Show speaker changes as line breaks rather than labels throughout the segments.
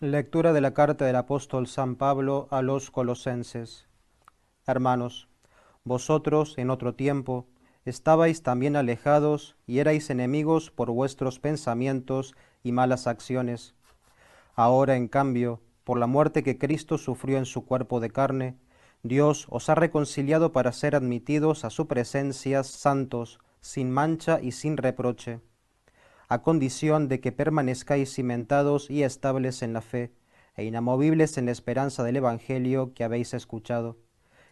Lectura de la carta del apóstol San Pablo a los Colosenses. Hermanos, vosotros en otro tiempo estabais también alejados y erais enemigos por vuestros pensamientos y malas acciones. Ahora, en cambio, por la muerte que Cristo sufrió en su cuerpo de carne, Dios os ha reconciliado para ser admitidos a su presencia santos, sin mancha y sin reproche, a condición de que permanezcáis cimentados y estables en la fe, e inamovibles en la esperanza del Evangelio que habéis escuchado,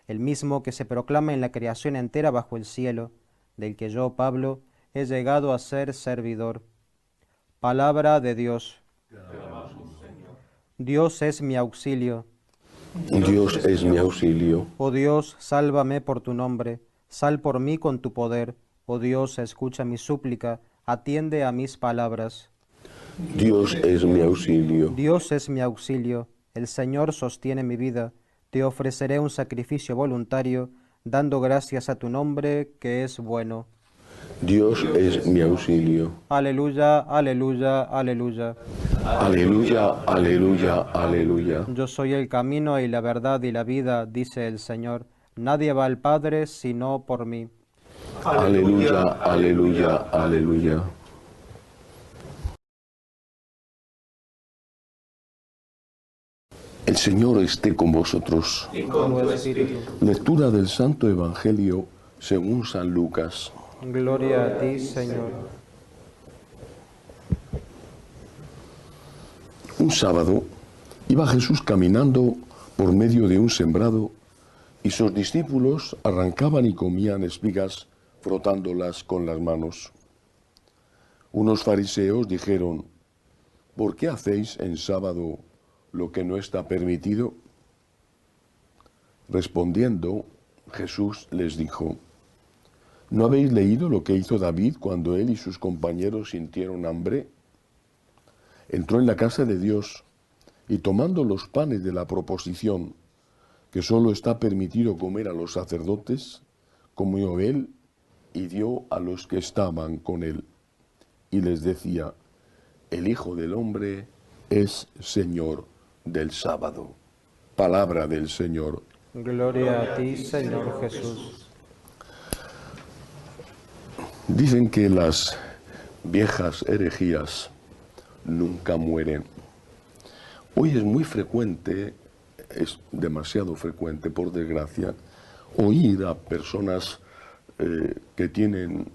el mismo que se proclama en la creación entera bajo el cielo, del que yo, Pablo, he llegado a ser servidor. Palabra de Dios. Dios es mi auxilio.
Dios es mi auxilio.
Oh Dios, sálvame por tu nombre, sal por mí con tu poder. Oh Dios, escucha mi súplica, atiende a mis palabras.
Dios es mi auxilio.
Dios es mi auxilio, el Señor sostiene mi vida. Te ofreceré un sacrificio voluntario, dando gracias a tu nombre, que es bueno.
Dios es mi auxilio.
Aleluya, aleluya, aleluya.
Aleluya, aleluya, aleluya.
Yo soy el camino y la verdad y la vida, dice el Señor. Nadie va al Padre sino por mí.
Aleluya, aleluya, aleluya. El Señor esté con vosotros.
Con tu espíritu.
Lectura del Santo Evangelio según San Lucas.
Gloria a ti, Señor.
Un sábado iba Jesús caminando por medio de un sembrado y sus discípulos arrancaban y comían espigas frotándolas con las manos. Unos fariseos dijeron: ¿por qué hacéis en sábado lo que no está permitido? Respondiendo, Jesús les dijo: ¿no habéis leído lo que hizo David cuando él y sus compañeros sintieron hambre? Entró en la casa de Dios y tomando los panes de la proposición, que solo está permitido comer a los sacerdotes, comió él y dio a los que estaban con él. Y les decía: el Hijo del Hombre es Señor del sábado. Palabra del Señor.
Gloria a ti, Señor Jesús.
Dicen que las viejas herejías nunca mueren. Hoy es muy frecuente, es demasiado frecuente, por desgracia, oír a personas que tienen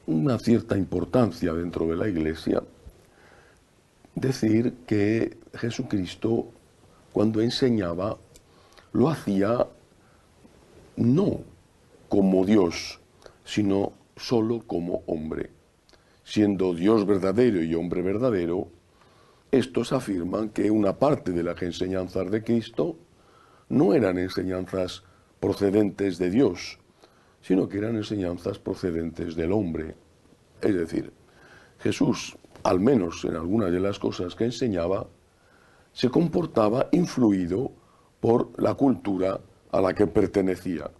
una cierta importancia dentro de la Iglesia decir que Jesucristo, cuando enseñaba, lo hacía no como Dios, sino solo como hombre. Siendo Dios verdadero y hombre verdadero, estos afirman que una parte de las enseñanzas de Cristo no eran enseñanzas procedentes de Dios, sino que eran enseñanzas procedentes del hombre. Es decir, Jesús, al menos en algunas de las cosas que enseñaba, se comportaba influido por la cultura a la que pertenecía.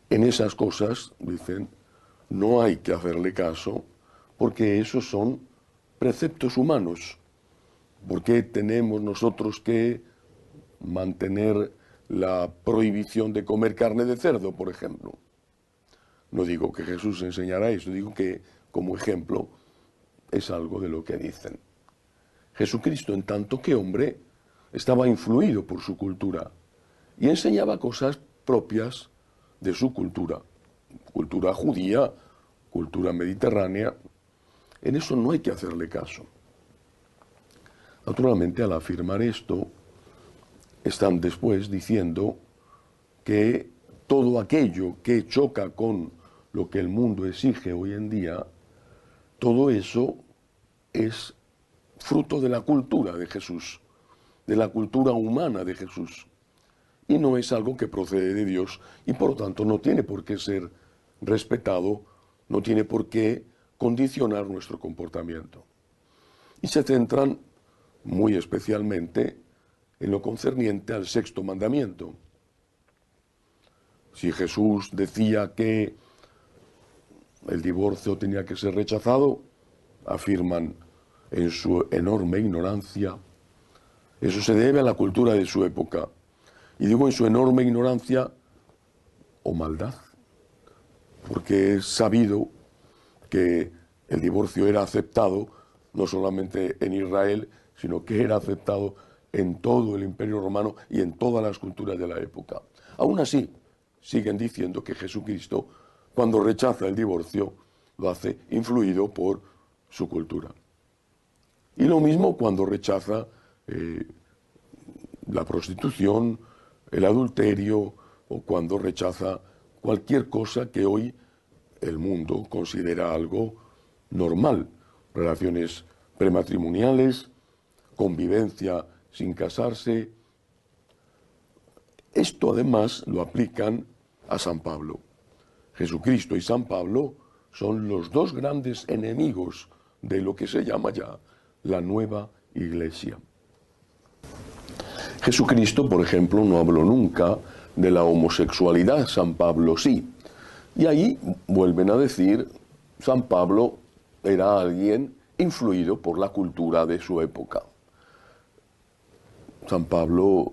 En esas cosas, dicen, no hay que hacerle caso porque esos son preceptos humanos. ¿Por qué tenemos nosotros que mantener la prohibición de comer carne de cerdo, por ejemplo? No digo que Jesús enseñara eso, digo que como ejemplo es algo de lo que dicen. Jesucristo, en tanto que hombre, estaba influido por su cultura y enseñaba cosas propias de su cultura, cultura judía, cultura mediterránea. En eso no hay que hacerle caso. Naturalmente, al afirmar esto, están después diciendo que todo aquello que choca con lo que el mundo exige hoy en día, todo eso es fruto de la cultura de Jesús, de la cultura humana de Jesús, y no es algo que procede de Dios y por lo tanto no tiene por qué ser respetado, no tiene por qué condicionar nuestro comportamiento. Y se centran muy especialmente en lo concerniente al sexto mandamiento. Si Jesús decía que el divorcio tenía que ser rechazado, afirman, en su enorme ignorancia. Eso se debe a la cultura de su época. Y digo en su enorme ignorancia o maldad, porque es sabido que el divorcio era aceptado no solamente en Israel, sino que era aceptado en todo el Imperio Romano y en todas las culturas de la época. Aún así, siguen diciendo que Jesucristo, cuando rechaza el divorcio, lo hace influido por su cultura. Y lo mismo cuando rechaza la prostitución, el adulterio, o cuando rechaza cualquier cosa que hoy el mundo considera algo normal. Relaciones prematrimoniales, convivencia sin casarse. Esto además lo aplican a San Pablo. Jesucristo y San Pablo son los dos grandes enemigos de lo que se llama ya la nueva Iglesia. Jesucristo, por ejemplo, no habló nunca de la homosexualidad, San Pablo sí. Y ahí vuelven a decir, San Pablo era alguien influido por la cultura de su época. San Pablo,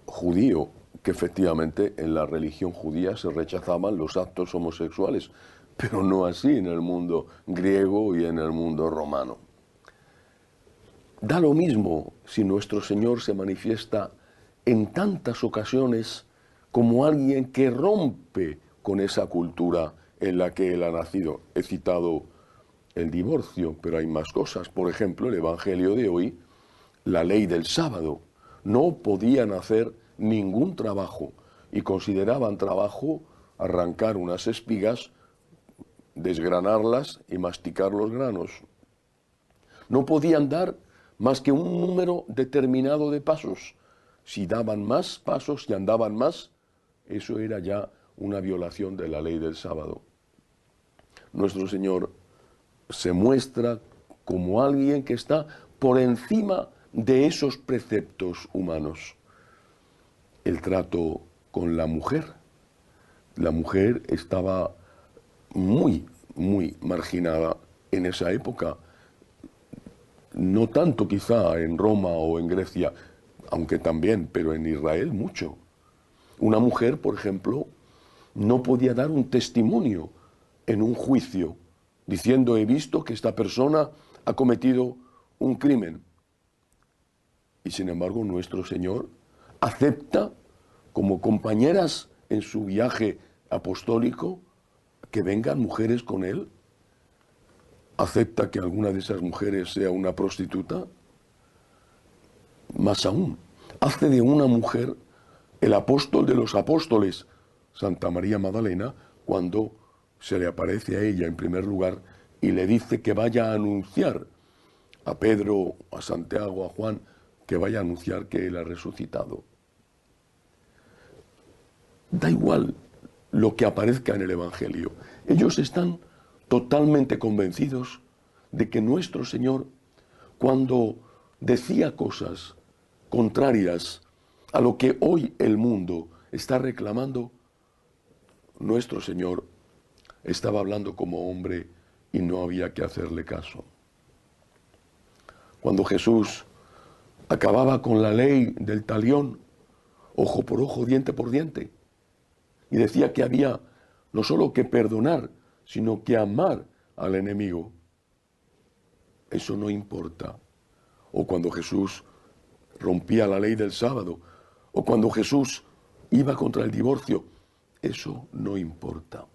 judío, que efectivamente en la religión judía se rechazaban los actos homosexuales, pero no así en el mundo griego y en el mundo romano. Da lo mismo si nuestro Señor se manifiesta en tantas ocasiones como alguien que rompe con esa cultura en la que Él ha nacido. He citado el divorcio, pero hay más cosas. Por ejemplo, el Evangelio de hoy, la ley del sábado. No podían hacer ningún trabajo y consideraban trabajo arrancar unas espigas, desgranarlas y masticar los granos. No podían dar más que un número determinado de pasos. Si daban más pasos y andaban más, eso era ya una violación de la ley del sábado. Nuestro Señor se muestra como alguien que está por encima de esos preceptos humanos. El trato con la mujer. La mujer estaba muy marginada en esa época. No tanto quizá en Roma o en Grecia, aunque también, pero en Israel mucho. Una mujer, por ejemplo, no podía dar un testimonio en un juicio, diciendo, he visto que esta persona ha cometido un crimen. Y sin embargo, nuestro Señor acepta como compañeras en su viaje apostólico que vengan mujeres con Él. ¿Acepta que alguna de esas mujeres sea una prostituta? Más aún, hace de una mujer el apóstol de los apóstoles, Santa María Magdalena, cuando se le aparece a ella en primer lugar y le dice que vaya a anunciar a Pedro, a Santiago, a Juan, que vaya a anunciar que Él ha resucitado. Da igual lo que aparezca en el Evangelio. Ellos están totalmente convencidos de que nuestro Señor, cuando decía cosas contrarias a lo que hoy el mundo está reclamando, nuestro Señor estaba hablando como hombre y no había que hacerle caso. Cuando Jesús acababa con la ley del talión, ojo por ojo, diente por diente, y decía que había no solo que perdonar, sino que amar al enemigo, eso no importa. O cuando Jesús rompía la ley del sábado, o cuando Jesús iba contra el divorcio, eso no importa.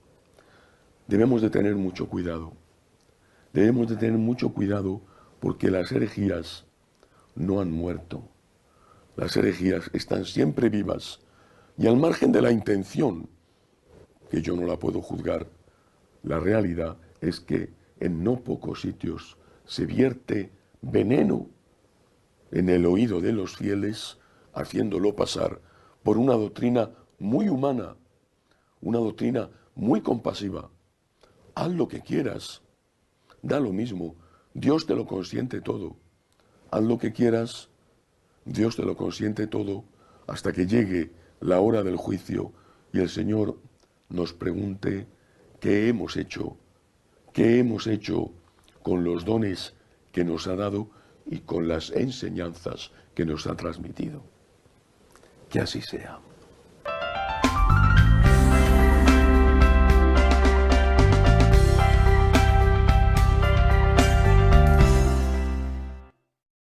Debemos de tener mucho cuidado. Debemos de tener mucho cuidado porque las herejías no han muerto. Las herejías están siempre vivas y al margen de la intención, que yo no la puedo juzgar, la realidad es que en no pocos sitios se vierte veneno en el oído de los fieles, haciéndolo pasar por una doctrina muy humana, una doctrina muy compasiva. Haz lo que quieras, da lo mismo, Dios te lo consiente todo. Haz lo que quieras, Dios te lo consiente todo, hasta que llegue la hora del juicio y el Señor nos pregunte qué hemos hecho con los dones que nos ha dado y con las enseñanzas que nos ha transmitido. Que así sea.